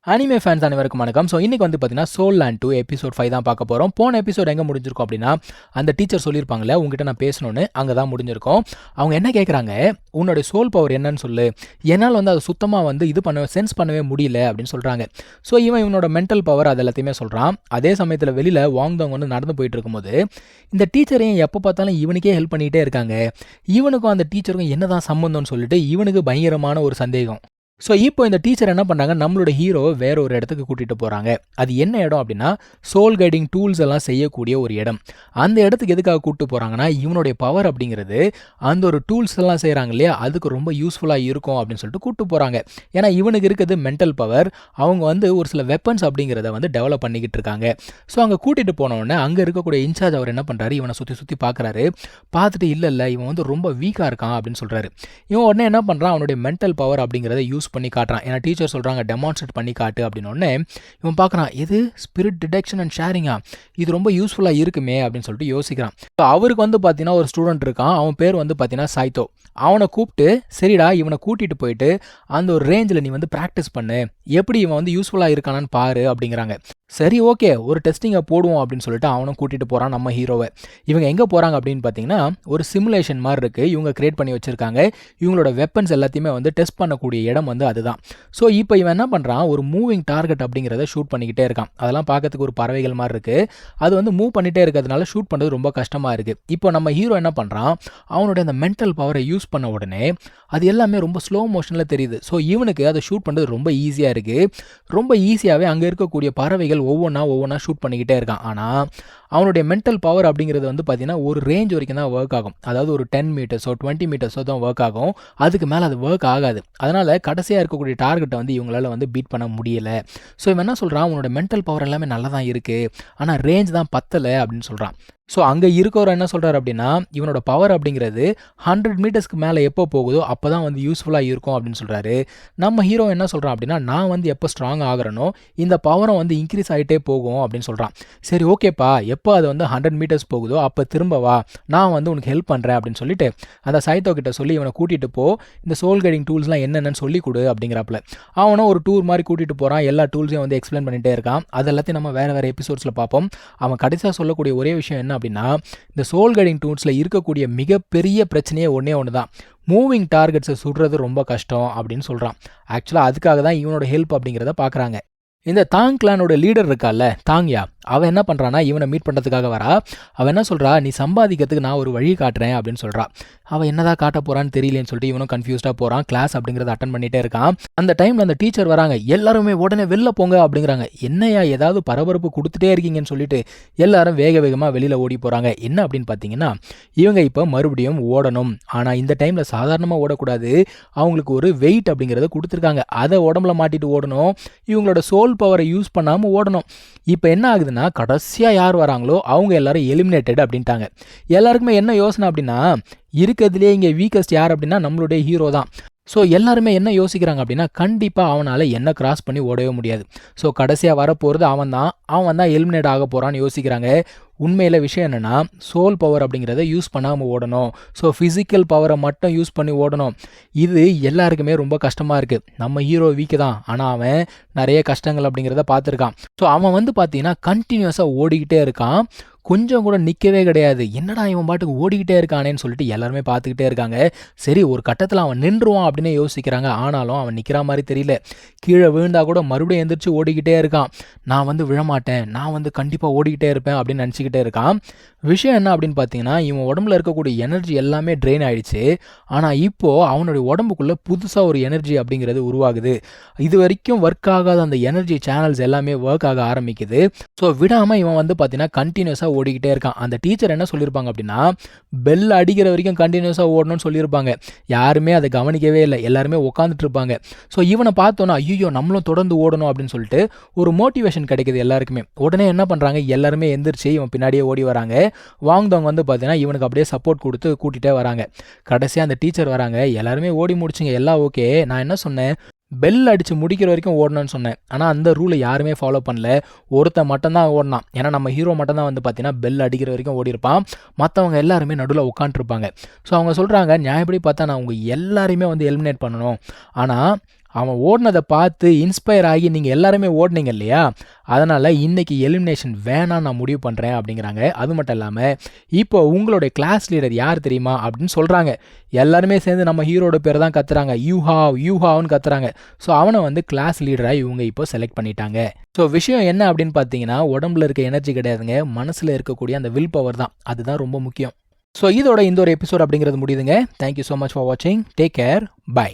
Anime fans அனைவருக்கும் வணக்கம். So இன்னைக்கு வந்து பார்த்தீங்கன்னா சோல் லேண்ட் 2 எபிசோட் 5 தான் பார்க்க போகிறோம். போன எபிசோட் எங்கே முடிஞ்சிருக்கும் அப்படின்னா, அந்த டீச்சர் சொல்லியிருப்பாங்களே உங்ககிட்ட நான் பேசணும்னு, அங்கே தான் முடிஞ்சிருக்கும். அவங்க என்ன கேட்குறாங்க, உன்னோட சோல் பவர் என்னன்னு சொல்லு, என்னால் வந்து அதை சுத்தமாக வந்து சென்ஸ் பண்ணவே முடியல அப்படின்னு சொல்கிறாங்க. ஸோ இவனோட மென்டல் பவர் அது எல்லாத்தையுமே சொல்கிறான். அதே சமயத்தில் வெளியில் வாங்தவங்க வந்து நடந்து போயிட்டு இருக்கும்போது இந்த டீச்சரையும் எப்போ பார்த்தாலும் இவனுக்கே ஹெல்ப் பண்ணிகிட்டே இருக்காங்க. இவனுக்கும் அந்த டீச்சருக்கும் என்னதான் சம்மந்தம்னு சொல்லிட்டு இவனுக்கு பயங்கரமான ஒரு சந்தேகம். ஸோ இப்போ இந்த டீச்சர் என்ன பண்ணுறாங்க, நம்மளோட ஹீரோவை வேற ஒரு இடத்துக்கு கூட்டிகிட்டு போகிறாங்க. அது என்ன இடம் அப்படின்னா, சோல் கைடிங் டூல்ஸ் எல்லாம் செய்யக்கூடிய ஒரு இடம். அந்த இடத்துக்கு எதுக்காக கூப்பிட்டு போகிறாங்கன்னா, இவனுடைய பவர் அப்படிங்கிறது அந்த ஒரு டூல்ஸ் எல்லாம் செய்கிறாங்க இல்லையா, அதுக்கு ரொம்ப யூஸ்ஃபுல்லாக இருக்கும் அப்படின்னு சொல்லிட்டு கூப்பிட்டு போகிறாங்க. ஏன்னா இவனுக்கு இருக்கிறது மென்டல் பவர். அவங்க வந்து ஒரு சில வெப்பன்ஸ் அப்படிங்கிறத வந்து டெவலப் பண்ணிக்கிட்டு இருக்காங்க. ஸோ அங்கே கூட்டிகிட்டு போனோடனே அங்கே இருக்கக்கூடிய இன்சார்ஜ் அவர் என்ன பண்ணுறாரு, இவனை சுற்றி சுற்றி பார்க்குறாரு. பார்த்துட்டு இல்லை இவன் வந்து ரொம்ப வீக்காக இருக்கான் அப்படின்னு சொல்கிறாரு. இவன் உடனே என்ன பண்ணுறான், அவனுடைய மென்டல் பவர் அப்படிங்கிறத யூஸ் பண்ணி காட்டுறான். ஏன்னா டீச்சர் சொல்கிறாங்க டெமான்ஸ்ட்ரேட் பண்ணி காட்டு அப்படின்னு. இவன் பார்க்குறான், எது ஸ்பிரிட் டிடெக்ஷன் அண்ட் ஷேரிங்கா, இது ரொம்ப யூஸ்ஃபுல்லாக இருக்குமே அப்படின்னு சொல்லிட்டு யோசிக்கிறான். ஸோ அவருக்கு வந்து பார்த்தீங்கன்னா ஒரு ஸ்டூடெண்ட் இருக்கான், அவன் பேர் வந்து பார்த்தீங்கன்னா சாய்தோ. அவனை கூப்பிட்டு, சரிடா இவனை கூட்டிகிட்டு போயிட்டு அந்த ஒரு ரேஞ்சில் நீ வந்து ப்ராக்டிஸ் பண்ணு, எப்படி இவன் வந்து யூஸ்ஃபுல்லாக இருக்கானான்னு பாரு அப்படிங்கிறாங்க. சரி ஓகே, ஒரு டெஸ்டிங்கை போடுவோம் அப்படின்னு சொல்லிட்டு அவனும் கூட்டிகிட்டு போகிறான் நம்ம ஹீரோவை. இவங்க எங்கே போகிறாங்க அப்படின்னு பார்த்தீங்கன்னா, ஒரு சிமுலேஷன் மாதிரி இருக்குது, இவங்க கிரியேட் பண்ணி வச்சுருக்காங்க. இவங்களோட வெப்பன்ஸ் எல்லாத்தையுமே வந்து டெஸ்ட் பண்ணக்கூடிய இடம் வந்து அதுதான். ஸோ இப்போ இவன் என்ன பண்ணுறான், ஒரு மூவிங் டார்கெட் அப்படிங்கிறத ஷூட் பண்ணிக்கிட்டே இருக்கான். அதெல்லாம் பார்க்கறதுக்கு ஒரு பறவைகள் மாதிரி இருக்குது. அது வந்து மூவ் பண்ணிகிட்டே இருக்கிறதுனால ஷூட் பண்ணுறது ரொம்ப கஷ்டமாக இருக்குது. இப்போ நம்ம ஹீரோ என்ன பண்ணுறான், அவனுடைய அந்த மென்டல் பவரை யூஸ் பண்ண உடனே அது எல்லாமே ரொம்ப ஸ்லோ மோஷனில் தெரியுது. ஸோ இவனுக்கு அதை ஷூட் பண்ணுறது ரொம்ப ஈஸியாக இருக்குது. ரொம்ப ஈஸியாகவே அங்கே இருக்கக்கூடிய பறவைகள் ஒவ்வொன்றா ஷூட் பண்ணிக்கிட்டே இருக்கான். ஆனால் அவனுடைய மென்டல் பவர் அப்படிங்கிறது வந்து பார்த்தீங்கன்னா ஒரு ரேஞ்ச் வரைக்கும் தான் ஒர்க் ஆகும். அதாவது ஒரு 10 மீட்டர்ஸோ 20 மீட்டர்ஸோ தான் ஒர்க் ஆகும். அதுக்கு மேலே அது ஒர்க் ஆகாது. அதனால் கடைசியாக இருக்கக்கூடிய டார்கெட்டை வந்து இவங்களால் வந்து பீட் பண்ண முடியலை. ஸோ இவன் என்ன சொல்கிறான், அவனோட மென்டல் பவர் எல்லாமே நல்லா தான் இருக்குது, ஆனால் ரேஞ்ச் தான் பத்தலை அப்படின்னு சொல்கிறான். ஸோ அங்கே இருக்கவர் என்ன சொல்கிறார் அப்படின்னா, இவனோட பவர் அப்படிங்கிறது 100 மீட்டர்ஸ்க்கு மேலே எப்போ போகுதோ அப்போ தான் வந்து யூஸ்ஃபுல்லாக இருக்கும் அப்படின்னு சொல்கிறாரு. நம்ம ஹீரோ என்ன சொல்கிறான் அப்படின்னா, நான் வந்து எப்போ ஸ்ட்ராங் ஆகிறனோ இந்த பவரை வந்து இன்க்ரீஸ் ஆகிட்டே போகும் அப்படின்னு சொல்கிறான். சரி ஓகேப்பா, எப்போ அது வந்து 100 மீட்டர்ஸ் போகுதோ அப்போ திரும்ப வா, நான் வந்து உனக்கு ஹெல்ப் பண்ணுறேன் அப்படின்னு சொல்லிட்டு அந்த சைத்தோ கிட்ட சொல்லி இவனை கூட்டிகிட்டு போ, இந்த சோல் கைடிங் டூல்ஸ்லாம் என்னென்னு சொல்லி கொடு அப்படிங்கிறப்பல அவனும் ஒரு டூர் மாதிரி கூட்டிகிட்டு போகிறான். எல்லா டூல்ஸையும் வந்து எக்ஸ்பிளைன் பண்ணிகிட்டே இருக்கான். அது எல்லாத்தையும் நம்ம வேறு எபிசோட்ஸில் பார்ப்போம். அவன் கடைசியாக சொல்லக்கூடிய ஒரே விஷயம் என்ன அப்படின்னா, இந்த சோல் கைடிங் டூல்ஸில் இருக்கக்கூடிய மிகப்பெரிய பிரச்சனையே ஒன்று தான், மூவிங் டார்கெட்ஸை சுடுறது ரொம்ப கஷ்டம் அப்படின்னு சொல்கிறான். ஆக்சுவலாக அதுக்காக தான் இவனோட ஹெல்ப் அப்படிங்கிறத பார்க்குறாங்க. இந்த தாங் கிளானோட லீடர் இருக்கால தாங்யா, அவன் என்ன பண்ணுறான்னா இவனை மீட் பண்ணுறதுக்காக வரா. அவன் என்ன சொல்கிறா, நீ சம்பாதிக்கிறதுக்கு நான் ஒரு வழி காட்டுறேன் அப்படின்னு சொல்கிறா. அவன் என்னதான் காட்ட போகிறான்னு தெரியலேன்னு சொல்லிட்டு இவனும் கன்ஃபியூஸ்டாக போகிறான். கிளாஸ் அப்படிங்கிறத அட்டன் பண்ணிகிட்டே இருக்கான். அந்த டைமில் அந்த டீச்சர் வராங்க, எல்லாருமே உடனே வெளில போங்க அப்படிங்கிறாங்க. என்னையா ஏதாவது பரபரப்பு கொடுத்துட்டே இருக்கீங்கன்னு சொல்லிட்டு எல்லாரும் வேகமாக வெளியில் ஓடி போகிறாங்க. என்ன அப்படின்னு பார்த்தீங்கன்னா, இவங்க இப்போ மறுபடியும் ஓடணும். ஆனால் இந்த டைமில் சாதாரணமாக ஓடக்கூடாது, அவங்களுக்கு ஒரு வெயிட் அப்படிங்கிறத கொடுத்துருக்காங்க. அதை உடம்புல மாட்டிட்டு ஓடணும். இவங்களோட சோல் பவரை யூஸ் பண்ணாமல் ஓடணும். இப்போ என்ன ஆகுதுன்னா, கடைசியாக யார் வராங்களோ அவங்க எல்லாரும் எலிமினேட்டட் அப்படின்ட்டாங்க. எல்லாருக்குமே என்ன யோசனை அப்படின்னா, இருக்கிறதுலே இங்கே வீக்கஸ்ட் யார் அப்படின்னா நம்மளுடைய ஹீரோ தான். ஸோ எல்லாருமே என்ன யோசிக்கிறாங்க அப்படின்னா, கண்டிப்பாக அவனால் என்ன கிராஸ் பண்ணி ஓடவே முடியாது. ஸோ கடைசியாக வரப்போகிறது அவன் தான் எலிமினேட் ஆக போகிறான்னு யோசிக்கிறாங்க. உண்மையில் விஷயம் என்னென்னா, சோல் பவர் அப்படிங்கிறத யூஸ் பண்ணாமல் ஓடணும். ஸோ ஃபிசிக்கல் பவரை மட்டும் யூஸ் பண்ணி ஓடணும். இது எல்லாருக்குமே ரொம்ப கஷ்டமாக இருக்குது. நம்ம ஹீரோ வீக்கு தான், ஆனால் அவன் நிறைய கஷ்டங்கள் அப்படிங்கிறத பார்த்துருக்கான். ஸோ அவன் வந்து பார்த்தீங்கன்னா கண்டினியூஸாக ஓடிக்கிட்டே இருக்கான், கொஞ்சம் கூட நிற்கவே கிடையாது. என்னடா இவன் பாட்டுக்கு ஓடிக்கிட்டே இருக்கானேன்னு சொல்லிட்டு எல்லாருமே பார்த்துக்கிட்டே இருக்காங்க. சரி ஒரு கட்டத்தில் அவன் நின்றுவான் அப்படின்னு யோசிக்கிறாங்க. ஆனாலும் அவன் நிற்கிற மாதிரி தெரியல. கீழே விழுந்தா கூட மறுபடியும் எந்திரிச்சு ஓடிக்கிட்டே இருக்கான். நான் வந்து விழமாட்டேன், நான் வந்து கண்டிப்பாக ஓடிக்கிட்டே இருப்பேன் அப்படின்னு நினச்சிக்கிட்டே இருக்கான். விஷயம் என்ன அப்படின்னு பார்த்தீங்கன்னா, இவன் உடம்புல இருக்கக்கூடிய எனர்ஜி எல்லாமே ட்ரெயின் ஆகிடுச்சு. ஆனால் இப்போது அவனுடைய உடம்புக்குள்ளே புதுசாக ஒரு எனர்ஜி அப்படிங்கிறது உருவாகுது. இது வரைக்கும் ஒர்க் ஆகாத அந்த எனர்ஜி சேனல்ஸ் எல்லாமே ஒர்க் ஆக ஆரம்பிக்குது. ஸோ விடாமல் இவன் வந்து பார்த்தீங்கன்னா கண்டினியூஸாக ஓடிக்கிட்டே இருக்கான். அந்த டீச்சர் என்ன சொல்லியிருப்பாங்க அப்படின்னா, பெல் அடிக்கிற வரைக்கும் கண்டினியூஸாக ஓடணும்னு சொல்லியிருப்பாங்க. யாருமே அதை கவனிக்கவே இல்லை, எல்லாருமே உட்காந்துட்டு இருப்பாங்க. ஸோ இவனை பார்த்தோன்னா ஐயோ நம்மளும் தொடர்ந்து ஓடணும் அப்படின்னு சொல்லிட்டு ஒரு மோட்டிவேஷன் கிடைக்குது எல்லாருக்குமே. உடனே என்ன பண்ணுறாங்க, எல்லாருமே எந்திரிச்சு இவன் பின்னாடியே ஓடி வராங்க. வாங்தவங்க வந்து பார்த்தீங்கன்னா இவனுக்கு அப்படியே சப்போர்ட் கொடுத்து கூட்டிகிட்டே வராங்க. கடைசியாக அந்த டீச்சர் வராங்க, எல்லாருமே ஓடி முடிச்சிங்க, எல்லாம் ஓகே. நான் என்ன சொன்னேன், பெல் அடித்து முடிக்கிற வரைக்கும் ஓடணும்னு சொன்னேன். ஆனால் அந்த ரூலை யாருமே ஃபாலோ பண்ணல. ஒருத்தன் மட்டும்தான் ஓடினான். ஏன்னா நம்ம ஹீரோ மட்டும்தான் வந்து பார்த்தீங்கன்னா பெல் அடிக்கிற வரைக்கும் ஓடிருப்பான். மற்றவங்க எல்லாருமே நடுவில் உட்காந்துருப்பாங்க. ஸோ அவங்க சொல்கிறாங்க, நியாயப்படி பார்த்தா நான் உங்கள் எல்லாரையுமே வந்து எலிமினேட் பண்ணணும், ஆனால் அவன் ஓடினதை பார்த்து இன்ஸ்பயர் ஆகி நீங்கள் எல்லாருமே ஓடினீங்க இல்லையா, அதனால் இன்னைக்கு எலிமினேஷன் வேணாம் நான் முடிவு பண்ணுறேன் அப்படிங்கிறாங்க. அது மட்டும் இல்லாமல் இப்போ உங்களுடைய கிளாஸ் லீடர் யார் தெரியுமா அப்படின்னு சொல்கிறாங்க. எல்லாருமே சேர்ந்து நம்ம ஹீரோட பேர் தான் கத்துறாங்க, யூஹாவ்னு கத்துறாங்க. ஸோ அவனை வந்து கிளாஸ் லீடராக இவங்க இப்போ செலக்ட் பண்ணிட்டாங்க. ஸோ விஷயம் என்ன அப்படின்னு பார்த்தீங்கன்னா, உடம்புல இருக்க எனர்ஜி கிடையாதுங்க, மனசில் இருக்கக்கூடிய அந்த வில் பவர் தான், அதுதான் ரொம்ப முக்கியம். ஸோ இதோட இந்த ஒரு எபிசோட் அப்படிங்கிறது முடியுதுங்க. தேங்க்யூ ஸோ மச் ஃபார் வாட்சிங். Take care. பை.